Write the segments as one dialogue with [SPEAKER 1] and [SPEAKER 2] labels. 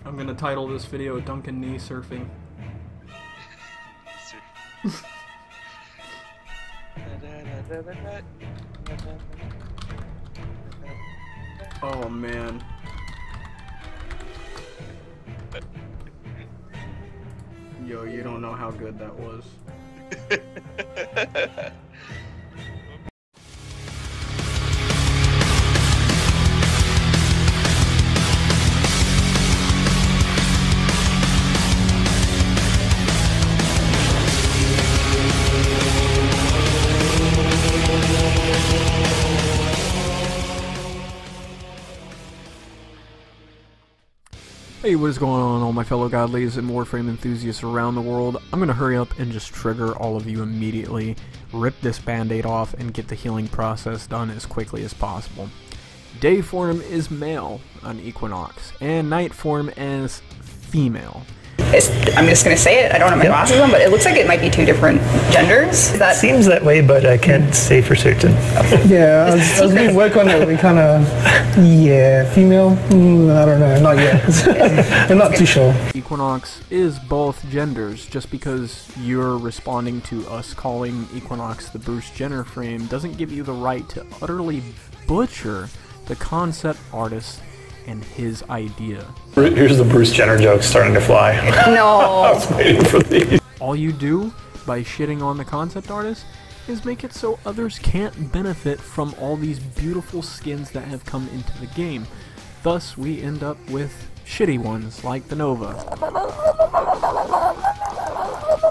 [SPEAKER 1] I'm gonna title this video Duncan Knee Surfing. Oh man. Yo, you don't know how good that was. Hey, what is going on, all my fellow godlies and Warframe enthusiasts around the world? I'm going to hurry up and just trigger all of you immediately, rip this band-aid off, and get the healing process done as quickly as possible. Day form is male on Equinox, and night form is female.
[SPEAKER 2] I'm just going to say it, I don't have my glasses on, but it looks like it might be two different genders.
[SPEAKER 3] It seems that way, but I can't say for certain.
[SPEAKER 4] Yeah, as we work on it, we kind of, yeah, female, I don't know, not yet. I'm not too sure.
[SPEAKER 1] Equinox is both genders. Just because you're responding to us calling Equinox the Bruce Jenner frame doesn't give you the right to utterly butcher the concept artist and his idea.
[SPEAKER 3] Here's the Bruce Jenner joke starting to fly.
[SPEAKER 2] No.
[SPEAKER 3] I was waiting for these.
[SPEAKER 1] All you do by shitting on the concept artist is make it so others can't benefit from all these beautiful skins that have come into the game. Thus, we end up with shitty ones like the Nova.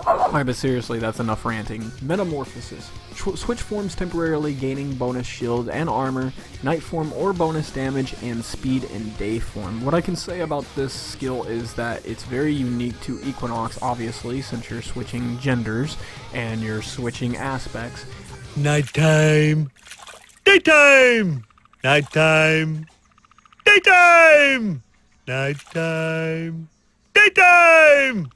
[SPEAKER 1] Alright, but seriously, that's enough ranting. Metamorphosis. Switch forms temporarily, gaining bonus shield and armor, night form or bonus damage, and speed in day form. What I can say about this skill is that it's very unique to Equinox, obviously, since you're switching genders and you're switching aspects.
[SPEAKER 5] Nighttime! Daytime! Nighttime! Daytime! Nighttime! Daytime!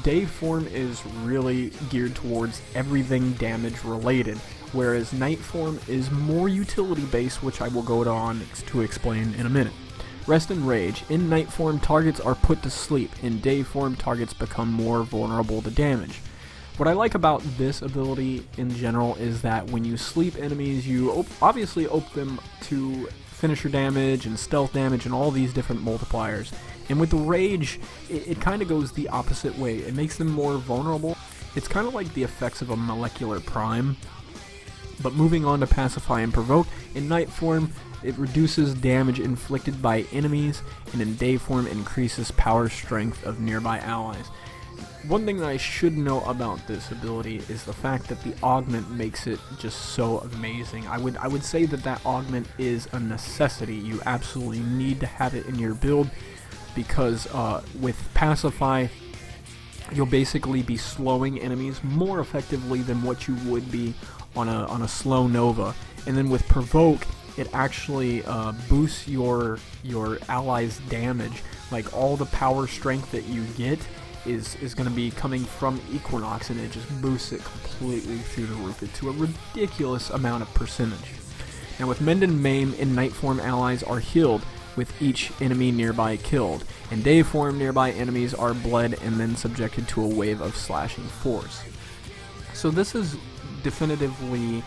[SPEAKER 1] Day form is really geared towards everything damage related, whereas night form is more utility based, which I will go on to explain in a minute. Rest and rage. In night form, targets are put to sleep. In day form, targets become more vulnerable to damage. What I like about this ability in general is that when you sleep enemies, you obviously open them to finisher damage and stealth damage and all these different multipliers. And with the rage, it kind of goes the opposite way. It makes them more vulnerable. It's kind of like the effects of a molecular prime. But moving on to pacify and provoke, in night form, it reduces damage inflicted by enemies, and in day form, increases power strength of nearby allies. One thing that I should know about this ability is the fact that the augment makes it just so amazing. I would say that that augment is a necessity. You absolutely need to have it in your build, because with Pacify, you'll basically be slowing enemies more effectively than what you would be on a slow Nova. And then with Provoke, it actually boosts your allies' damage. Like, all the power strength that you get is going to be coming from Equinox, and it just boosts it completely through the roof to a ridiculous amount of percentage. Now with Mend and Maim, in night form, allies are healed with each enemy nearby killed. In day form, nearby enemies are bled and then subjected to a wave of slashing force. So this is definitively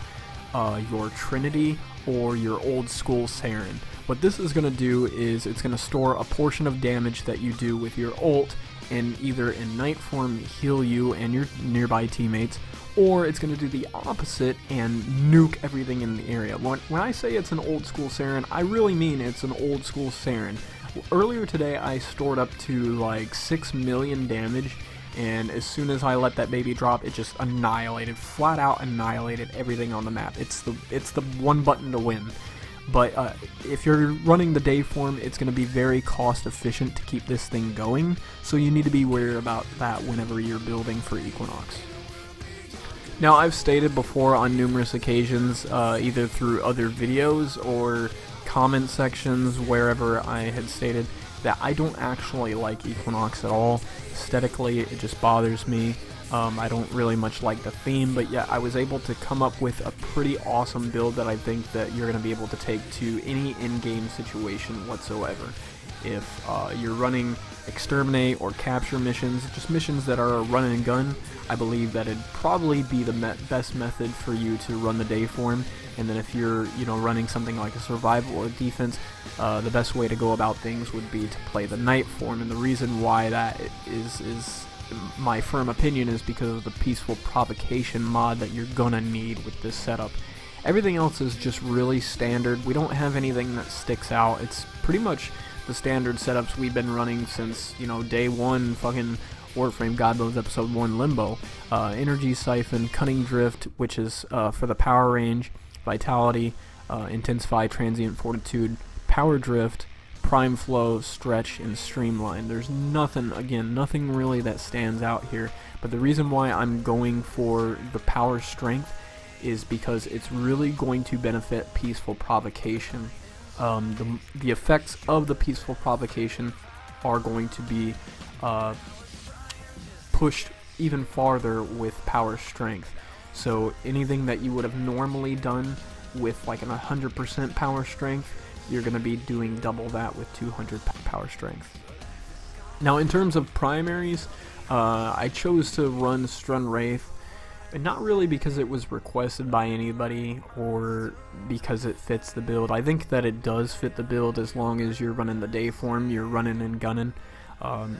[SPEAKER 1] your Trinity or your old school Saren. What this is going to do is it's going to store a portion of damage that you do with your ult, and either in night form heal you and your nearby teammates, or it's going to do the opposite and nuke everything in the area. When I say it's an old school Saren, I really mean it's an old school Saren. Earlier today I stored up to like 6 million damage, and as soon as I let that baby drop, it just annihilated, flat out annihilated everything on the map. It's the one button to win. But if you're running the day form, it's going to be very cost efficient to keep this thing going, so you need to be aware about that whenever you're building for Equinox. Now, I've stated before on numerous occasions, either through other videos or comment sections, wherever I had stated that I don't actually like Equinox at all. Aesthetically, it just bothers me. I don't really much like the theme, but yeah, I was able to come up with a pretty awesome build that I think that you're going to be able to take to any in-game situation whatsoever. If you're running exterminate or capture missions, just missions that are a run and gun, I believe that it'd probably be the best method for you to run the day form. And then if you're, running something like a survival or defense, the best way to go about things would be to play the night form. And the reason why that is my firm opinion is because of the peaceful provocation mod that you're gonna need with this setup. Everything else is just really standard. We don't have anything that sticks out. It's pretty much the standard setups we've been running since, day one, fucking Warframe, Godbones Episode 1 Limbo. Energy Siphon, Cunning Drift, which is for the power range, Vitality, Intensify, Transient Fortitude, Power Drift, Prime Flow, Stretch, and Streamline. There's nothing really that stands out here, but the reason why I'm going for the Power Strength is because it's really going to benefit Peaceful Provocation. The effects of the Peaceful Provocation are going to be pushed even farther with Power Strength. So anything that you would have normally done with like an 100% Power Strength, you're going to be doing double that with 200 Power Strength. Now in terms of primaries, I chose to run Strun Wraith, and not really because it was requested by anybody or because it fits the build. I think that it does fit the build as long as you're running the day form, you're running and gunning.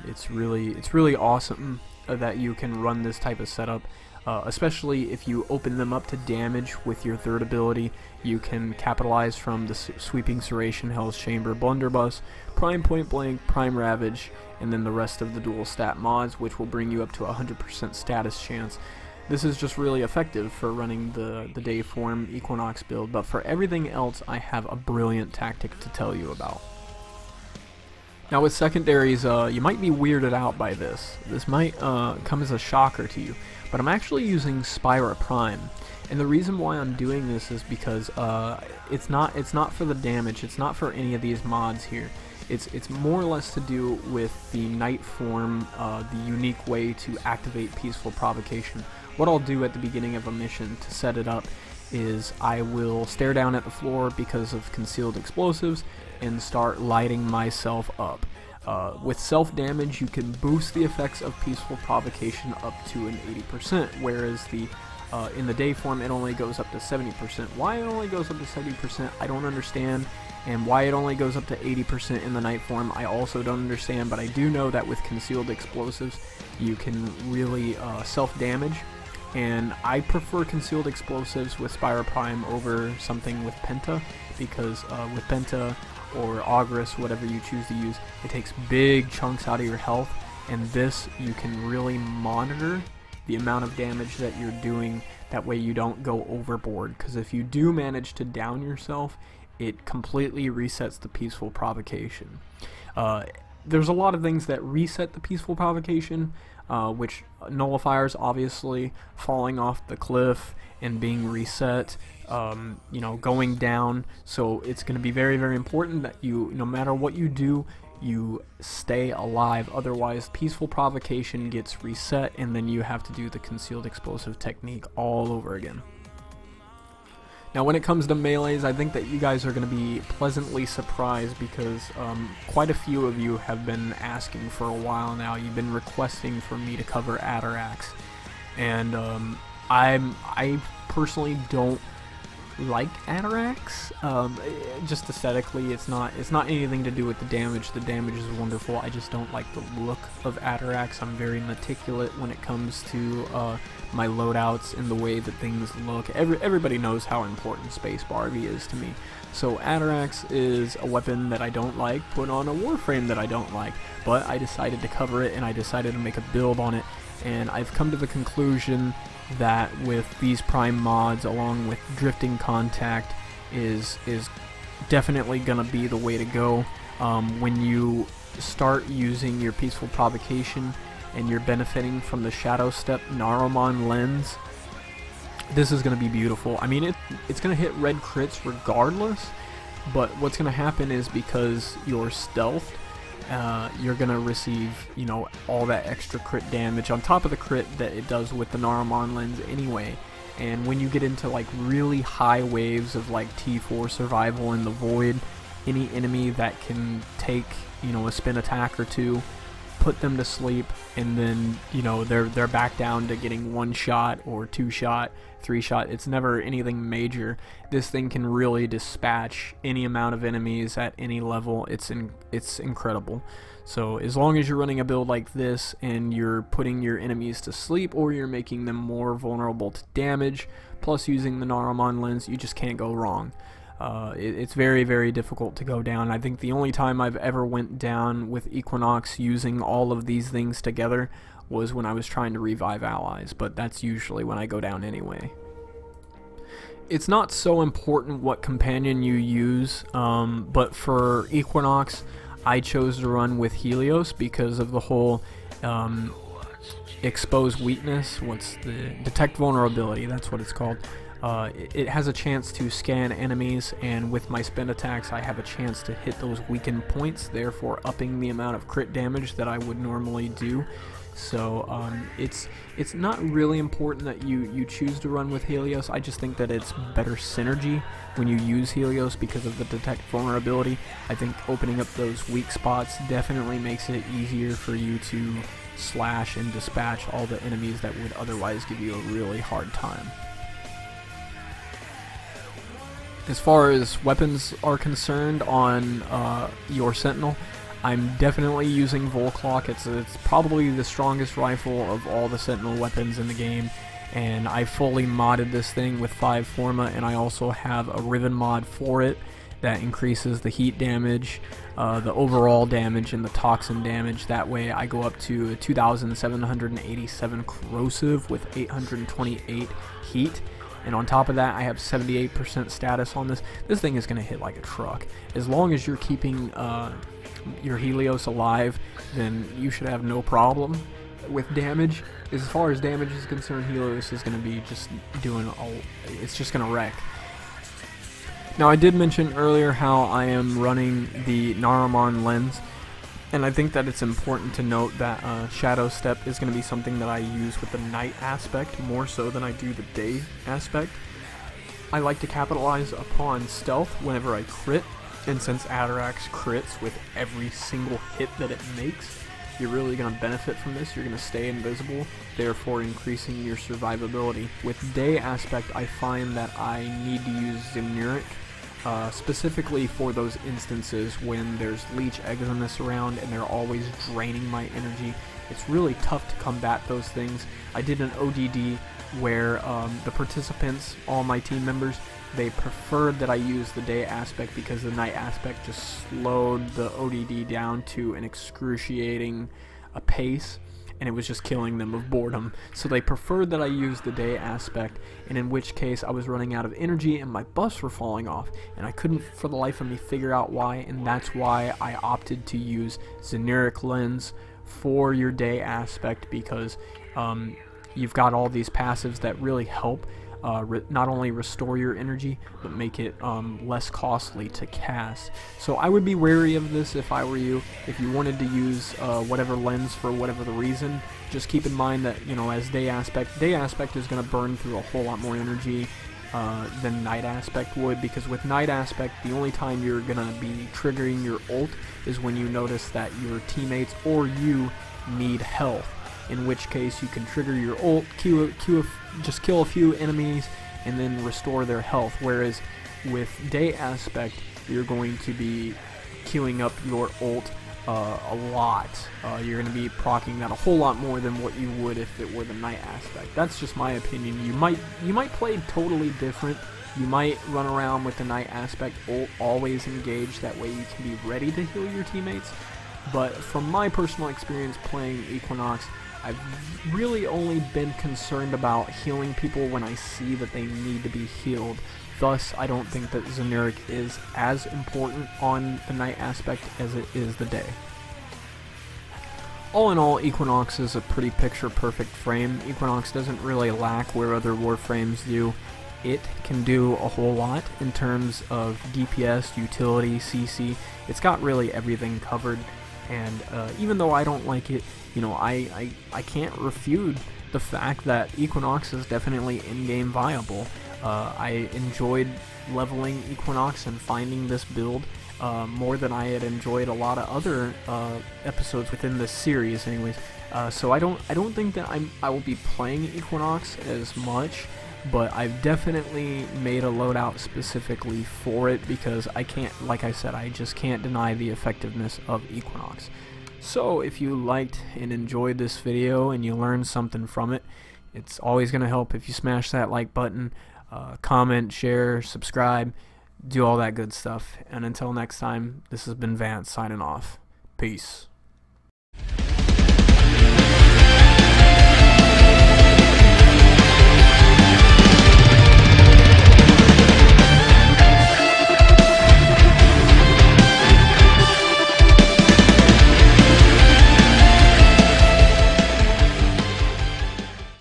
[SPEAKER 1] It's really awesome that you can run this type of setup. Especially if you open them up to damage with your third ability. You can capitalize from the Sweeping Serration, Hell's Chamber, Blunderbuss, Prime Point Blank, Prime Ravage, and then the rest of the dual stat mods, which will bring you up to a 100% status chance. This is just really effective for running the day form Equinox build, but for everything else I have a brilliant tactic to tell you about. Now with Secondaries, you might be weirded out by this. This might come as a shocker to you, but I'm actually using Spira Prime, and the reason why I'm doing this is because it's not for the damage, it's not for any of these mods here. It's more or less to do with the night form, the unique way to activate Peaceful Provocation. What I'll do at the beginning of a mission to set it up is I will stare down at the floor because of concealed explosives and start lighting myself up. With self-damage, you can boost the effects of Peaceful Provocation up to an 80%, whereas in the day form it only goes up to 70%. Why it only goes up to 70%, I don't understand, and why it only goes up to 80% in the night form, I also don't understand, but I do know that with concealed explosives, you can really self-damage, and I prefer concealed explosives with Spira Prime over something with Penta, because with Penta or Ogress, whatever you choose to use, it takes big chunks out of your health, and this you can really monitor the amount of damage that you're doing, that way you don't go overboard, because if you do manage to down yourself, it completely resets the Peaceful Provocation. There's a lot of things that reset the Peaceful Provocation, which nullifiers, obviously, falling off the cliff and being reset, going down. So it's going to be very, very important that you, no matter what you do, you stay alive. Otherwise, Peaceful Provocation gets reset, and then you have to do the concealed explosive technique all over again. Now when it comes to melees, I think that you guys are going to be pleasantly surprised, because quite a few of you have been asking for a while now. You've been requesting for me to cover Atarax, and I personally don't like Atarax. Just aesthetically, it's not anything to do with the damage. The damage is wonderful. I just don't like the look of Atarax. I'm very meticulous when it comes to my loadouts and the way that things look. Everybody knows how important Space Barbie is to me. So Atarax is a weapon that I don't like, put on a Warframe that I don't like, but I decided to cover it, and I decided to make a build on it, and I've come to the conclusion that with these Prime mods, along with Drifting Contact, is definitely gonna be the way to go. When you start using your Peaceful Provocation and you're benefiting from the Shadow Step Narumon lens, this is gonna be beautiful. I mean, it's gonna hit red crits regardless, but what's gonna happen is, because you're stealthed, you're gonna receive, all that extra crit damage on top of the crit that it does with the Narumon lens anyway. And when you get into like really high waves of like T4 survival in the void, any enemy that can take, a spin attack or two put them to sleep, and then, you know, they're back down to getting 1 shot or 2 shot, 3 shot. It's never anything major. This thing can really dispatch any amount of enemies at any level. It's incredible. So as long as you're running a build like this and you're putting your enemies to sleep, or you're making them more vulnerable to damage, plus using the Naramon lens, you just can't go wrong. It's very, very difficult to go down. I think the only time I've ever went down with Equinox using all of these things together was when I was trying to revive allies, but that's usually when I go down anyway. It's not so important what companion you use, but for Equinox, I chose to run with Helios because of the whole expose weakness. What's the detect vulnerability? That's what it's called. It has a chance to scan enemies, and with my spin attacks I have a chance to hit those weakened points, therefore upping the amount of crit damage that I would normally do. So it's not really important that you choose to run with Helios. I just think that it's better synergy when you use Helios because of the detect vulnerability. I think opening up those weak spots definitely makes it easier for you to slash and dispatch all the enemies that would otherwise give you a really hard time. As far as weapons are concerned on your Sentinel, I'm definitely using Volclock. It's probably the strongest rifle of all the Sentinel weapons in the game, and I fully modded this thing with 5 Forma, and I also have a Riven mod for it that increases the heat damage, the overall damage, and the toxin damage. That way I go up to 2,787 corrosive with 828 heat. And on top of that, I have 78% status on this. This thing is going to hit like a truck. As long as you're keeping your Helios alive, then you should have no problem with damage. As far as damage is concerned, Helios is going to be just doing it's just going to wreck. Now, I did mention earlier how I am running the Naramon lens, and I think that it's important to note that Shadow Step is going to be something that I use with the night aspect more so than I do the day aspect. I like to capitalize upon stealth whenever I crit, and since Atarax crits with every single hit that it makes, you're really going to benefit from this. You're going to stay invisible, therefore increasing your survivability. With day aspect, I find that I need to use Zenuric, specifically for those instances when there's leech Eximus around and they're always draining my energy. It's really tough to combat those things. I did an ODD where the participants, all my team members, they preferred that I use the day aspect because the night aspect just slowed the ODD down to an excruciating pace, and it was just killing them of boredom. So they preferred that I use the day aspect, and in which case I was running out of energy and my buffs were falling off, and I couldn't for the life of me figure out why, and that's why I opted to use Zenuric Lens for your day aspect, because you've got all these passives that really help not only restore your energy, but make it less costly to cast. So I would be wary of this if I were you. If you wanted to use whatever lens for whatever the reason, just keep in mind that, you know, as day aspect is going to burn through a whole lot more energy than night aspect would, because with night aspect, the only time you're going to be triggering your ult is when you notice that your teammates or you need health, in which case you can trigger your ult, just kill a few enemies, and then restore their health. Whereas with day aspect, you're going to be queuing up your ult a lot. You're going to be proccing that a whole lot more than what you would if it were the night aspect. That's just my opinion. You might play totally different. You might run around with the night aspect ult always engaged, that way you can be ready to heal your teammates. But from my personal experience playing Equinox, I've really only been concerned about healing people when I see that they need to be healed. Thus, I don't think that Zenuric is as important on the night aspect as it is the day. All in all, Equinox is a pretty picture-perfect frame. Equinox doesn't really lack where other Warframes do. It can do a whole lot in terms of DPS, utility, CC. It's got really everything covered. And even though I don't like it, you know, I can't refute the fact that Equinox is definitely in-game viable. I enjoyed leveling Equinox and finding this build more than I had enjoyed a lot of other episodes within this series, anyways. So I don't think that I will be playing Equinox as much, but I've definitely made a loadout specifically for it because I can't, like I said, I just can't deny the effectiveness of Equinox. So if you liked and enjoyed this video and you learned something from it, it's always going to help if you smash that like button, comment, share, subscribe, do all that good stuff. And until next time, this has been Vance signing off. Peace.